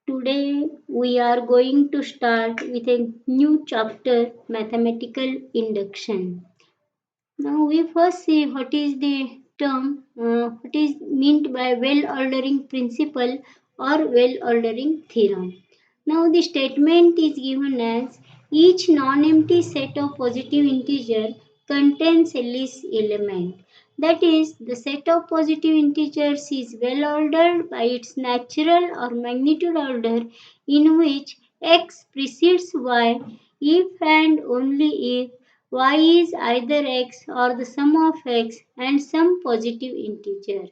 Today we are going to start with a new chapter, mathematical induction. Now we first see what is the term, what is meant by well-ordering principle or well-ordering theorem. Now the statement is given as each non-empty set of positive integer contains a least element. That is, the set of positive integers is well ordered by its natural or magnitude order in which x precedes y if and only if y is either x or the sum of x and some positive integer.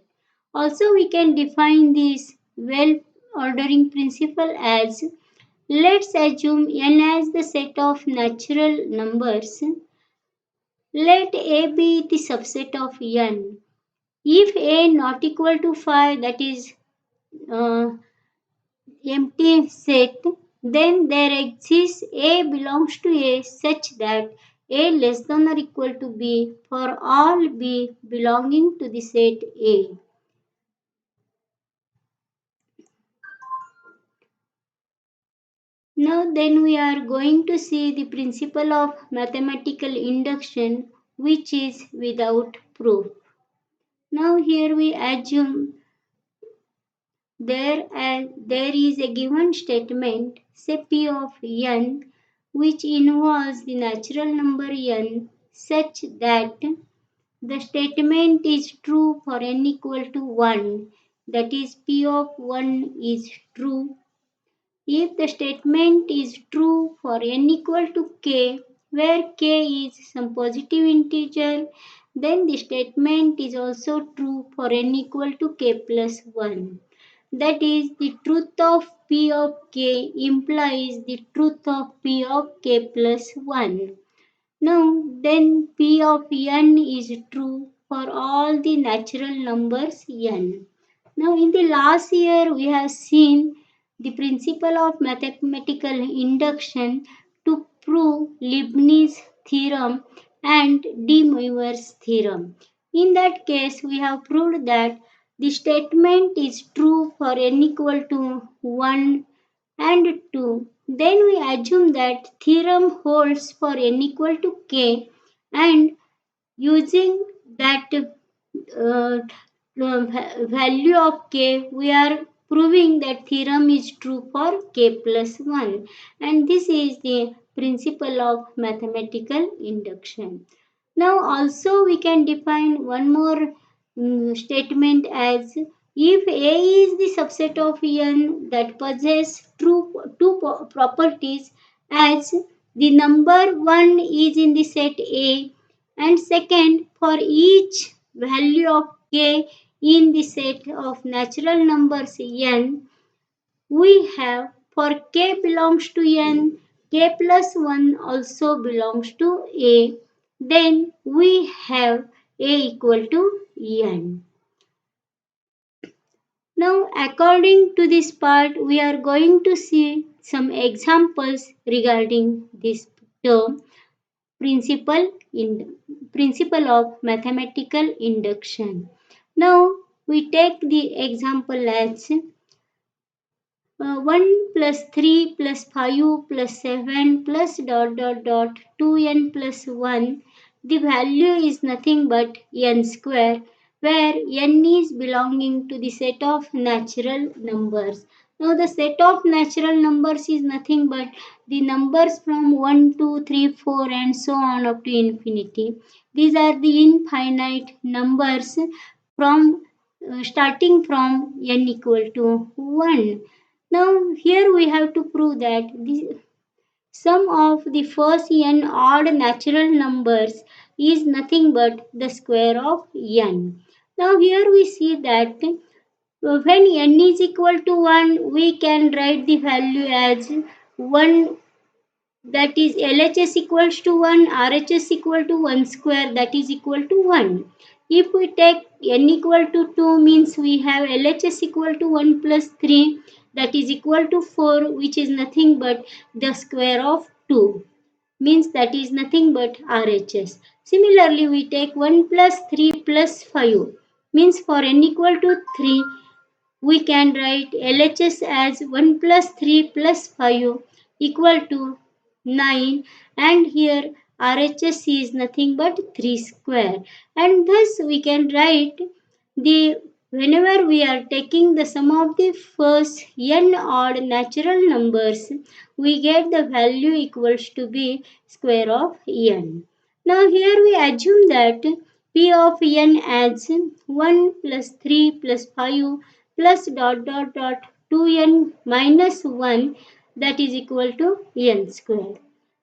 Also, we can define this well ordering principle as let's assume n as the set of natural numbers. Let a be the subset of n. If a not equal to 5, that is uh, empty set, then there exists A belongs to A such that A less than or equal to B for all B belonging to the set A. Now then we are going to see the principle of mathematical induction which is without proof. Now here we assume there is a given statement, say P of n, which involves the natural number n such that the statement is true for n equal to 1, that is P of 1 is true. If the statement is true for n equal to k, where k is some positive integer, then the statement is also true for n equal to k plus 1. That is, the truth of P of k implies the truth of P of k plus 1. Now, then P of n is true for all the natural numbers n. Now, in the last year, we have seen the principle of mathematical induction to prove Leibniz theorem and De Moivre's theorem. In that case, we have proved that the statement is true for n equal to 1 and 2. Then we assume that theorem holds for n equal to k, and using that value of k, we are proving that theorem is true for k plus 1, and this is the principle of mathematical induction. Now also we can define one more statement as if A is the subset of n that possess two properties as the number 1 is in the set A, and second, for each value of k in the set of natural numbers n, we have for k belongs to n, k plus 1 also belongs to A, then we have A equal to n. Now, according to this part, we are going to see some examples regarding this term, principle principle of mathematical induction. Now, we take the example as 1 plus 3 plus 5 plus 7 plus dot dot dot 2n plus 1. The value is nothing but n square, where n is belonging to the set of natural numbers. Now the set of natural numbers is nothing but the numbers from 1, 2, 3, 4 and so on up to infinity. These are the infinite numbers from starting from n equal to 1. Now here we have to prove that the sum of the first n odd natural numbers is nothing but the square of n. Now here we see that when n is equal to 1, we can write the value as 1, that is LHS equals to 1, RHS equal to 1 square, that is equal to 1. If we take n equal to 2, means we have LHS equal to 1 plus 3, that is equal to 4, which is nothing but the square of 2, means that is nothing but RHS. Similarly, we take 1 plus 3 plus 5, means for n equal to 3, we can write LHS as 1 plus 3 plus 5 equal to 9, and here RHS is nothing but 3 square, and thus we can write the whenever we are taking the sum of the first n odd natural numbers, we get the value equals to be square of n. Now here we assume that p of n as 1 plus 3 plus 5 plus dot dot dot 2n minus 1, that is equal to n square.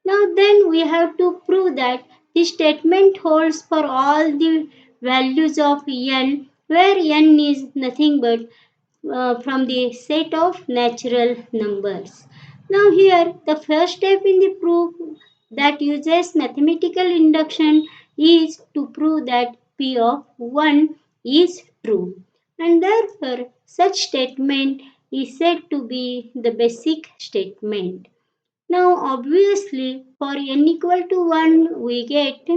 Now then we have to prove that the statement holds for all the values of n, where n is nothing but from the set of natural numbers. Now here the first step in the proof that uses mathematical induction is to prove that p of 1 is true, and therefore such statement is said to be the basic statement. Now obviously for n equal to 1 we get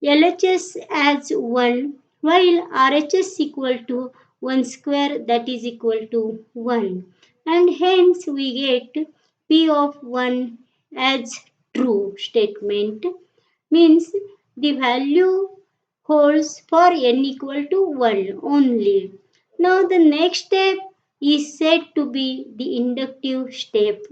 LHS as 1, while RHS equal to 1 square, that is equal to 1, and hence we get P of 1 as true statement, means the value holds for n equal to 1 only. Now the next step is said to be the inductive step.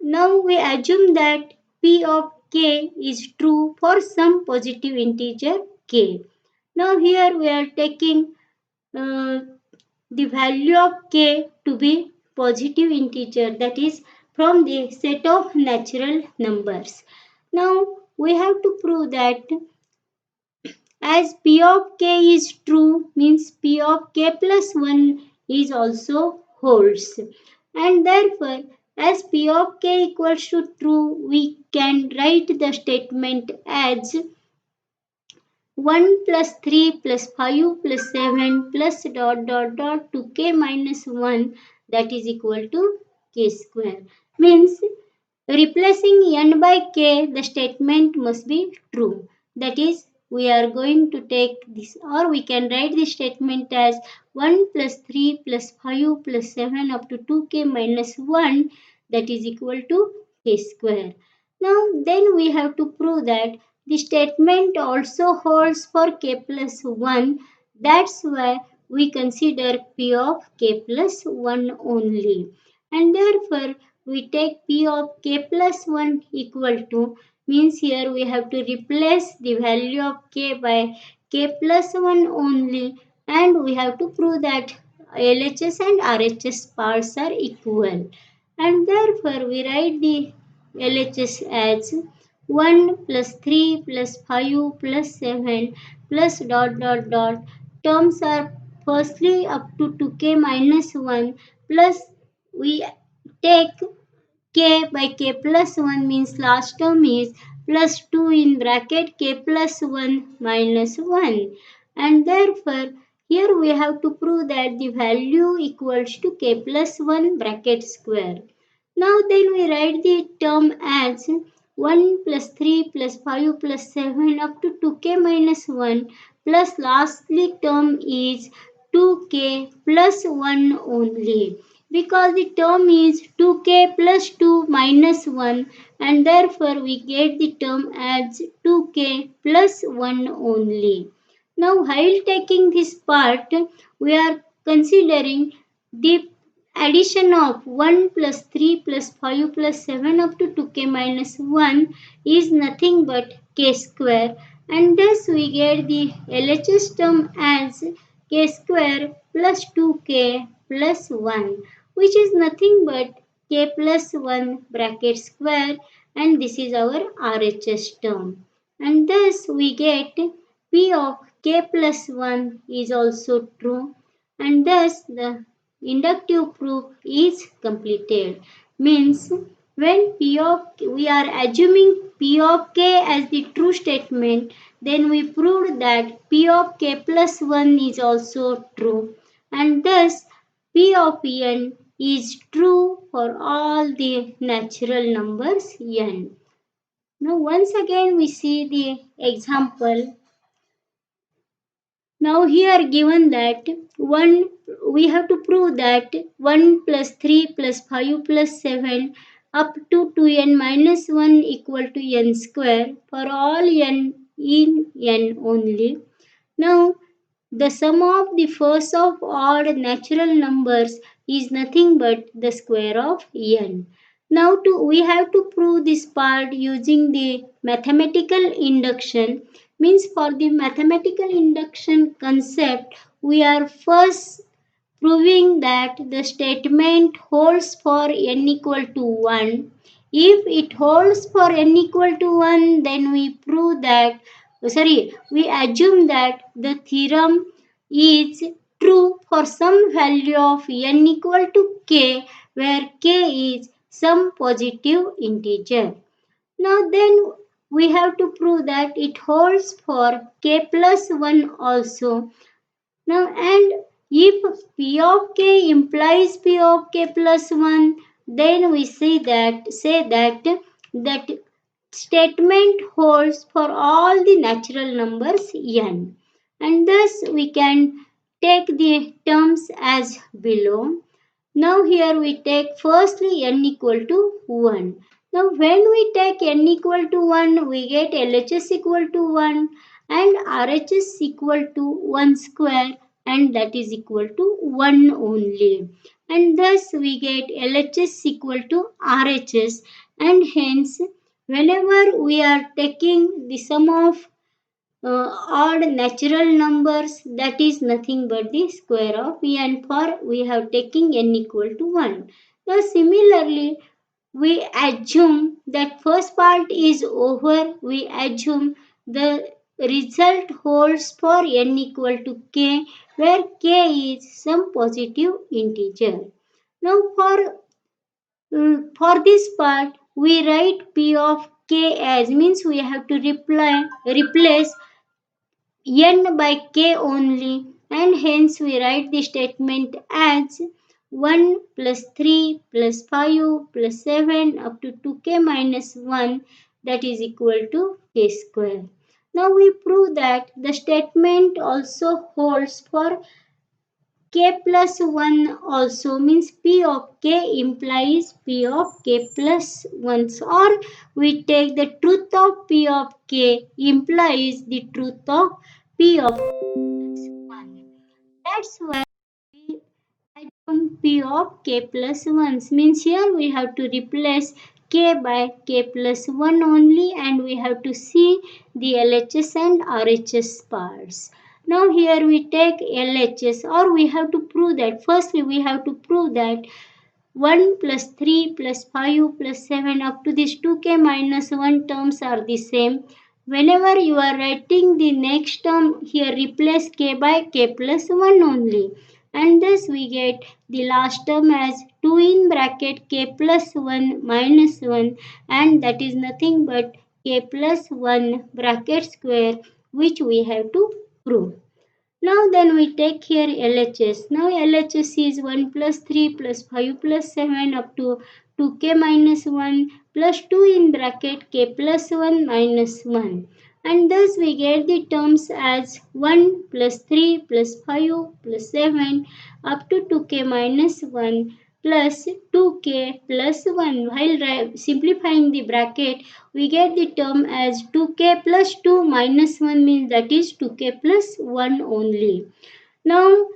Now we assume that P of k is true for some positive integer k. Now here we are taking uh, the value of k to be positive integer, that is from the set of natural numbers. Now we have to prove that as P of k is true, means P of k plus 1 is also holds, and therefore as P of k equals to true, we can write the statement as 1 plus 3 plus 5 plus 7 plus dot dot dot to k minus 1, that is equal to k square, means replacing n by k, the statement must be true. That is, we are going to take this, or we can write the statement as 1 plus 3 plus 5 plus 7 up to 2k minus 1, that is equal to k square. Now, then we have to prove that the statement also holds for k plus 1. That's why we consider p of k plus 1 only. And therefore, we take p of k plus 1 equal to, means here we have to replace the value of k by k plus 1 only, and we have to prove that LHS and RHS parts are equal, and therefore we write the LHS as 1 plus 3 plus 5 plus 7 plus dot dot dot. Terms are firstly up to 2k minus 1, plus we take k by k plus 1, means last term is plus 2 in bracket k plus 1 minus 1, and therefore here we have to prove that the value equals to k plus 1 bracket square. Now then we write the term as 1 plus 3 plus 5 plus 7 up to 2k minus 1, plus lastly term is 2k plus 1 only, because the term is 2k plus 2 minus 1, and therefore we get the term as 2k plus 1 only. Now while taking this part, we are considering the addition of 1 plus 3 plus 5 plus 7 up to 2k minus 1 is nothing but k square, and thus we get the LHS term as k square plus 2k plus 1, which is nothing but k plus 1 bracket square, and this is our RHS term, and thus we get p of k plus 1 is also true, and thus the inductive proof is completed. Means when p of we are assuming p of k as the true statement, then we proved that p of k plus 1 is also true, and thus p of n is true for all the natural numbers n. Now once again we see the example. Now here given that 1, we have to prove that 1 plus 3 plus 5 plus 7 up to 2n minus 1 equal to n square for all n in n only. Now the sum of the first of odd natural numbers is nothing but the square of n. Now we have to prove this part using the mathematical induction. Means for the mathematical induction concept, we are first proving that the statement holds for n equal to 1. If it holds for n equal to 1, then we prove that, we assume that the theorem is true for some value of n equal to k, where k is some positive integer. Now then we have to prove that it holds for k plus 1 also. Now, and if P of k implies P of k plus 1, then we say that that statement holds for all the natural numbers n. And thus we can take the terms as below. Now here we take firstly n equal to 1. Now when we take n equal to 1, we get LHS equal to 1 and RHS equal to 1 square, and that is equal to 1 only. And thus we get LHS equal to RHS, and hence whenever we are taking the sum of odd natural numbers, that is nothing but the square of n, for we have taken n equal to 1. Now similarly, we assume that first part is over. We assume the result holds for n equal to k, where k is some positive integer. Now for this part, we write p of k as, means we have to replace n by k only, and hence we write the statement as 1 plus 3 plus 5 plus 7 up to 2k minus 1, that is equal to k square. Now we prove that the statement also holds for k plus 1 also, means p of k implies p of k plus 1, or we take the truth of p of k implies the truth of p of 1. That's why we assume p of k plus 1, means here we have to replace k by k plus 1 only, and we have to see the LHS and RHS parts. Now here we take LHS, or we have to prove that, firstly we have to prove that 1 plus 3 plus 5 plus 7 up to this 2k minus 1 terms are the same. Whenever you are writing the next term, here replace k by k plus 1 only. And thus we get the last term as 2 in bracket k plus 1 minus 1, and that is nothing but k plus 1 bracket square, which we have to prove. Now then we take here LHS. Now LHS is 1 plus 3 plus 5 plus 7 up to 2k minus 1 plus 2 in bracket k plus 1 minus 1. And thus we get the terms as 1 plus 3 plus 5 plus 7 up to 2k minus 1 plus 2k plus 1. While simplifying the bracket, we get the term as 2k plus 2 minus 1, means that is 2k plus 1 only. Now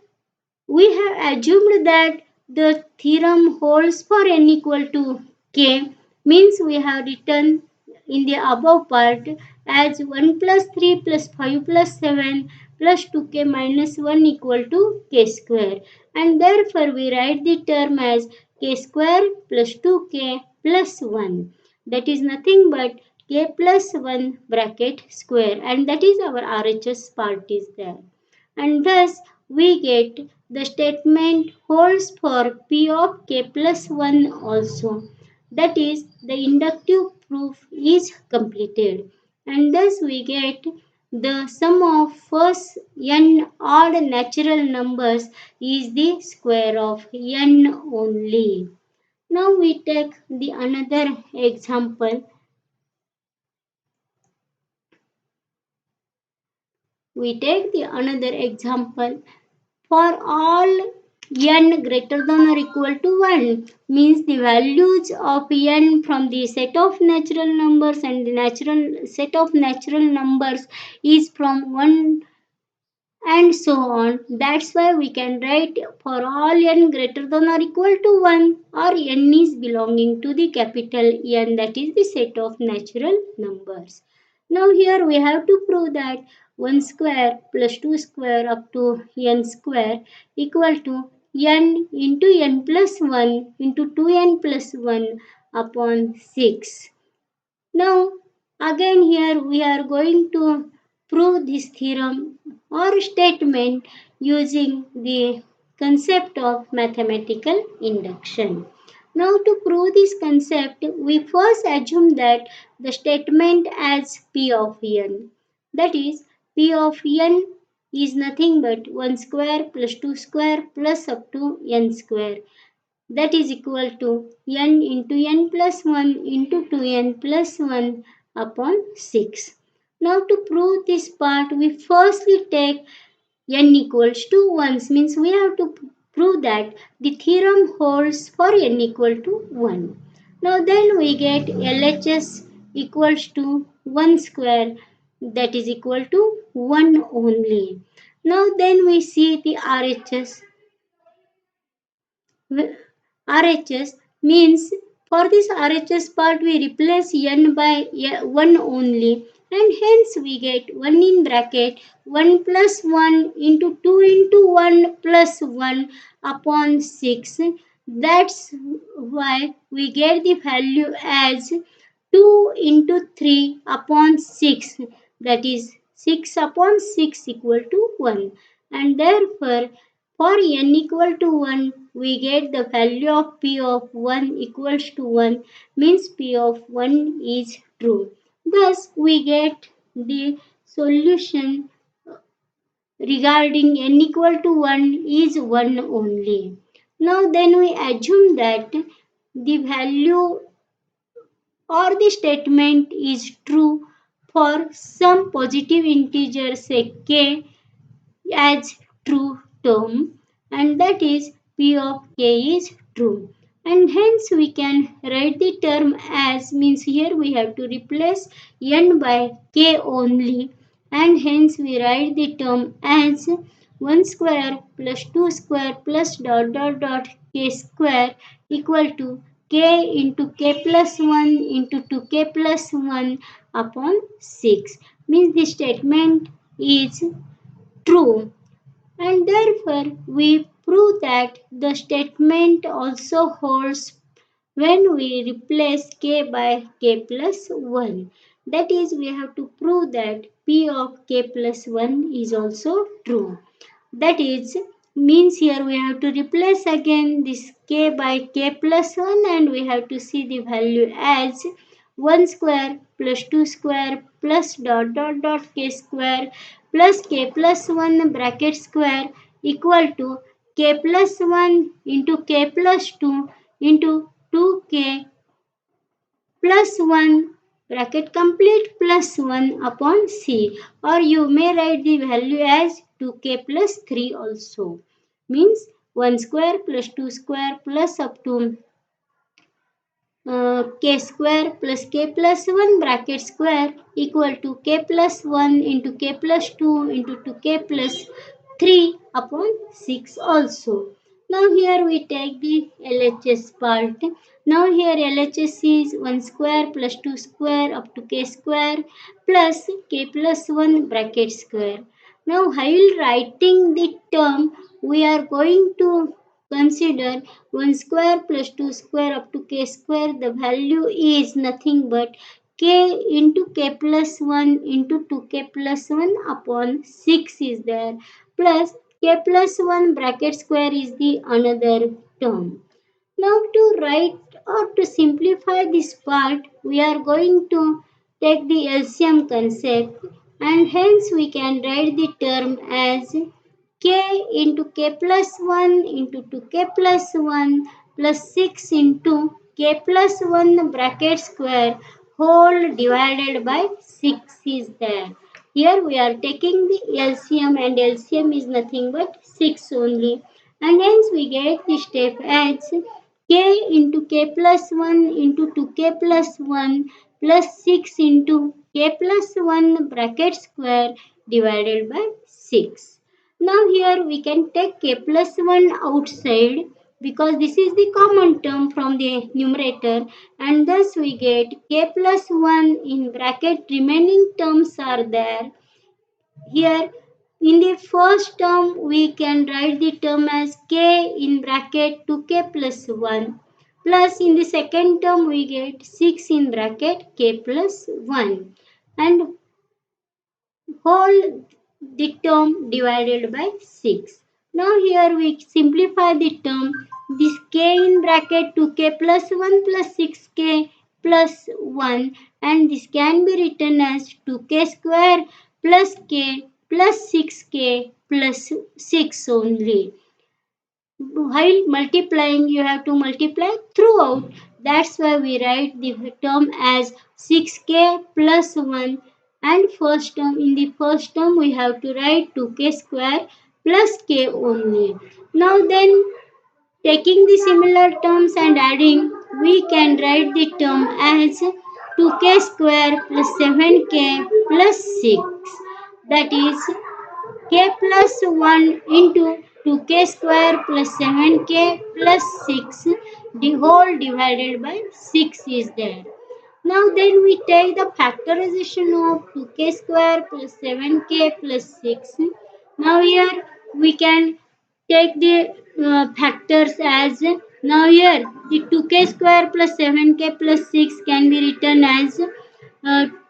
we have assumed that the theorem holds for n equal to k, means we have written in the above part as 1 plus 3 plus 5 plus 7 plus 2k minus 1 equal to k square, and therefore we write the term as k square plus 2k plus 1, that is nothing but k plus 1 bracket square, and that is our RHS part is there. And thus we get the statement holds for p of k plus 1 also. That is, the inductive proof is completed, and thus we get the sum of first n odd natural numbers is the square of n only. Now we take the another example. we take the another example. For all n greater than or equal to 1 means the values of n from the set of natural numbers and the natural set of natural numbers is from 1 and so on. That's why we can write for all n greater than or equal to 1 or n is belonging to the capital N, that is the set of natural numbers. Now here we have to prove that 1 square plus 2 square up to n square equal to n into n plus 1 into 2n plus 1 upon 6. Now, again here we are going to prove this theorem or statement using the concept of mathematical induction. Now, to prove this concept, we first assume that the statement as P of n. That is, P of n is nothing but 1 square plus 2 square plus up to n square, that is equal to n into n plus 1 into 2n plus 1 upon 6. Now to prove this part, we firstly take n equals to 1, means we have to prove that the theorem holds for n equal to 1. Now then we get LHS equals to 1 square, that is equal to 1 only. Now then we see the RHS. RHS means for this RHS part we replace n by 1 only, and hence we get 1 in bracket 1 plus 1 into 2 into 1 plus 1 upon 6. That's why we get the value as 2 into 3 upon 6, that is 6 upon 6 equal to 1, and therefore for n equal to 1 we get the value of p of 1 equals to 1, means p of 1 is true. Thus we get the solution regarding n equal to 1 is 1 only. Now then we assume that the value or the statement is true for some positive integer, say k, as true term, and that is p of k is true, and hence we can write the term as, means here we have to replace n by k only, and hence we write the term as 1 square plus 2 square plus dot dot dot k square equal to k into k plus 1 into 2k plus 1 upon 6, means the statement is true, and therefore we prove that the statement also holds when we replace k by k plus 1. That is, we have to prove that p of k plus 1 is also true. That is, means here we have to replace again this k by k plus 1, and we have to see the value as 1 square plus 2 square plus dot dot dot k square plus k plus 1 bracket square equal to k plus 1 into k plus 2 into 2k plus 1 bracket complete plus 1 upon c, or you may write the value as 2k plus 3 also, means 1 square plus 2 square plus up to k square plus k plus 1 bracket square equal to k plus 1 into k plus 2 into 2k plus 3 upon 6 also. Now here we take the LHS part. Now here LHS is 1 square plus 2 square up to k square plus k plus 1 bracket square. Now while writing the term, we are going to consider 1 square plus 2 square up to k square. The value is nothing but k into k plus 1 into 2k plus 1 upon 6 is there, plus k plus 1 bracket square is the another term. Now to write or to simplify this part, we are going to take the LCM concept, and hence we can write the term as k into k plus 1 into 2k plus 1 plus 6 into k plus 1 bracket square whole divided by 6 is there. Here we are taking the LCM, and LCM is nothing but 6 only. And hence we get the step as k into k plus 1 into 2k plus 1 plus 6 into k plus 1 bracket square divided by 6. Now here we can take k plus 1 outside because this is the common term from the numerator, and thus we get k plus 1 in bracket remaining terms are there. Here in the first term we can write the term as k in bracket 2k plus 1, plus in the second term we get 6 in bracket k plus 1, and whole the term divided by 6. Now here we simplify the term. This k in bracket 2k plus 1 plus 6k plus 1, and this can be written as 2k square plus k plus 6k plus 6 only. While multiplying, you have to multiply throughout. That's why we write the term as 6k plus 1, and first term, in the first term we have to write 2k square plus k only. Now then, taking the similar terms and adding, we can write the term as 2k square plus 7k plus 6. That is k plus 1 into 2k square plus 7k plus 6, the whole divided by 6 is there. Now then we take the factorization of 2k square plus 7k plus 6. Now here we can take the factors as, now here the 2k square plus 7k plus 6 can be written as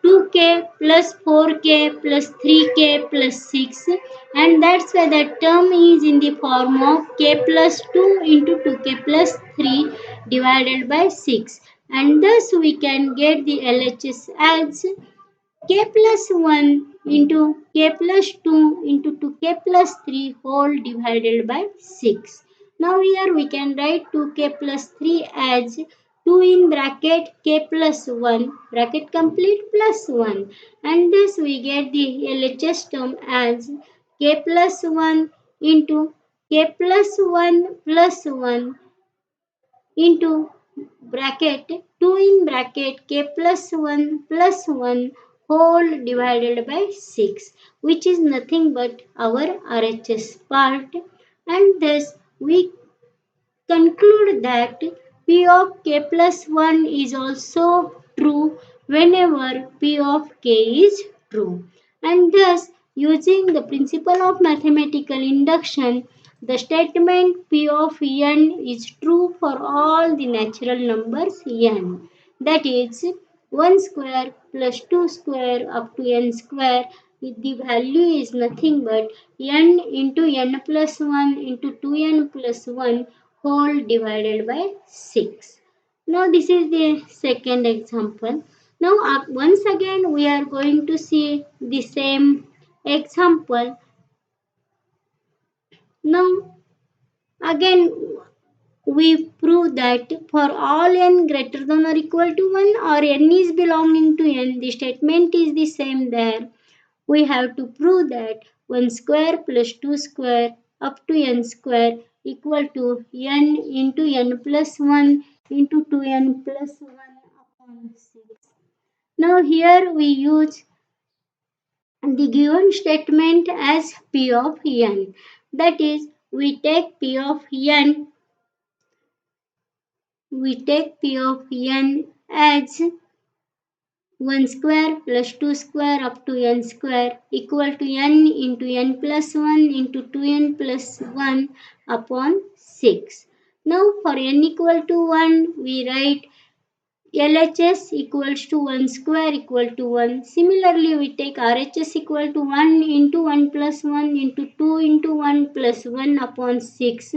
2k plus 4k plus 3k plus 6, and that's why the term is in the form of k plus 2 into 2k plus 3 divided by 6, and thus we can get the LHS as k plus 1 into k plus 2 into 2k plus 3 whole divided by 6. Now here we can write 2k plus 3 as 2 in bracket k plus 1 bracket complete plus 1, and this we get the LHS term as k plus 1 into k plus 1 plus 1 into bracket 2 in bracket k plus 1 plus 1 whole divided by 6, which is nothing but our RHS part, and thus we conclude that P of k plus 1 is also true whenever P of k is true. And thus, using the principle of mathematical induction, the statement P of n is true for all the natural numbers n. That is, 1 square plus 2 square up to n square, the value is nothing but n into n plus 1 into 2n plus 1 whole divided by 6. Now this is the second example. Now once again we are going to see the same example. Now again we prove that for all n greater than or equal to 1 or n is belonging to n, the statement is the same there. We have to prove that 1 square plus 2 square up to n square equal to n into n plus 1 into 2n plus 1 upon 6. Now here we use the given statement as P of n. That is, we take P of n as 1 square plus 2 square up to n square equal to n into n plus 1 into 2n plus 1 upon 6. Now for n equal to 1, we write LHS equals to 1 square equal to 1. Similarly, we take RHS equal to 1 into 1 plus 1 into 2 into 1 plus 1 upon 6.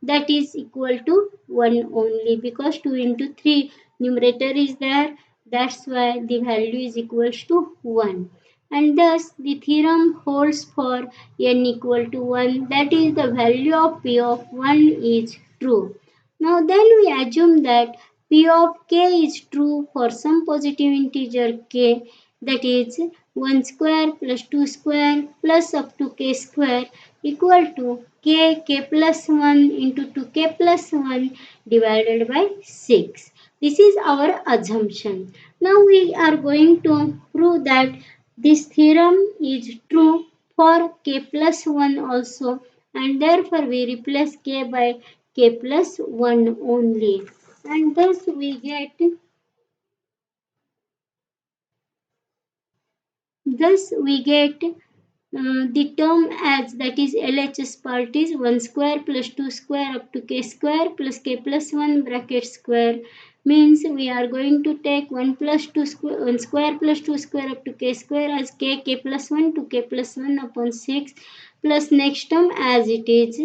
That is equal to 1 only, because 2 into 3 numerator is there. That's why the value is equals to 1. And thus the theorem holds for n equal to 1. That is, the value of P of 1 is true. Now then we assume that P of k is true for some positive integer k, that is 1 square plus 2 square plus up to k square equal to k plus 1 into 2k plus 1 divided by 6. This is our assumption. Now we are going to prove that this theorem is true for k plus 1 also, and therefore we replace k by k plus 1 only, and thus we get the term as, that is LHS part is 1 square plus 2 square up to k square plus k plus 1 bracket square, means we are going to take 1 plus 2 square 1 square plus 2 square up to k square as k plus 1 to k plus 1 upon 6 plus next term as it is.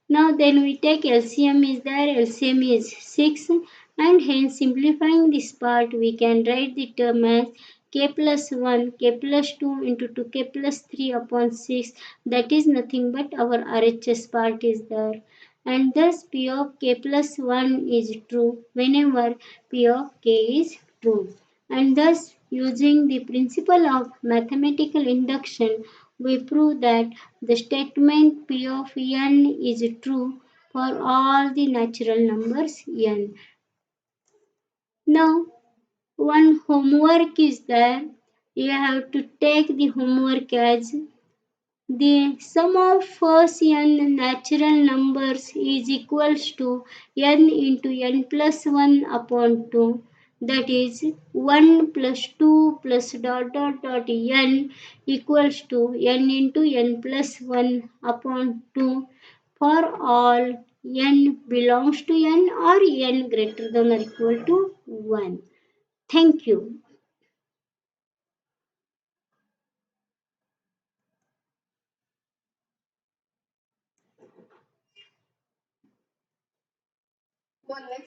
Now then we take LCM is there, LCM is 6, and hence simplifying this part we can write the term as k plus 1 k plus 2 into 2k plus 3 upon 6, that is nothing but our RHS part is there, and thus P of k plus 1 is true whenever P of k is true, and thus using the principle of mathematical induction we prove that the statement P of n is true for all the natural numbers n. Now one homework is there. You have to take the homework as the sum of first n natural numbers is equals to n into n plus 1 upon 2. That is 1 plus 2 plus dot dot dot n equals to n into n plus 1 upon 2 for all n belongs to n or n greater than or equal to 1. Thank you.